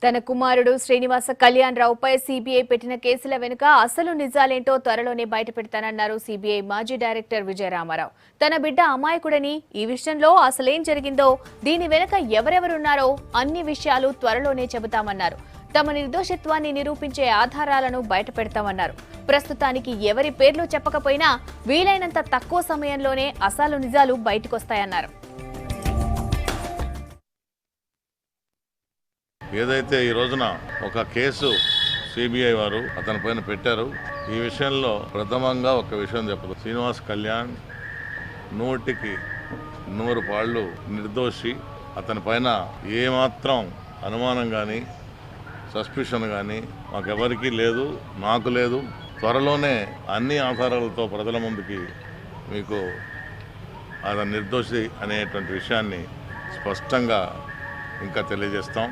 తన కుమారుడు శ్రీనివాస కళ్యాణ్ రావుపై సీబీఐ పెట్టిన కేసుల వెనుక అసలు నిజాలేంటో త్వరలోనే బయటపెడతానన్నారు సీబీఐ మాజీ డైరెక్టర్ విజయరామారావు. తన బిడ్డ అమాయకుడని, ఈ విషయంలో అసలేం జరిగిందో, దీని వెనుక ఎవరెవరున్నారో అన్ని విషయాలు త్వరలోనే చెబుతామన్నారు. తమ నిర్దోషిత్వాన్ని నిరూపించే ఆధారాలను బయటపెడతామన్నారు. ప్రస్తుతానికి ఎవరి పేర్లు చెప్పకపోయినా వీలైనంత తక్కువ సమయంలోనే అసలు నిజాలు బయటకొస్తాయన్నారు. ఏదైతే ఈ రోజున ఒక కేసు సిబిఐ వారు అతని పైన పెట్టారు, ఈ విషయంలో ప్రథమంగా ఒక విషయం చెప్పదు. శ్రీనివాస్ కళ్యాణ్ 100కి 100 పాళ్ళు నిర్దోషి. అతని పైన ఏమాత్రం అనుమానం కానీ సస్పిషన్ కానీ మాకెవరికీ లేదు, నాకు లేదు. త్వరలోనే అన్ని ఆధారాలతో ప్రజల ముందుకి మీకు అతను నిర్దోషి అనేటువంటి విషయాన్ని స్పష్టంగా ఇంకా తెలియజేస్తాం.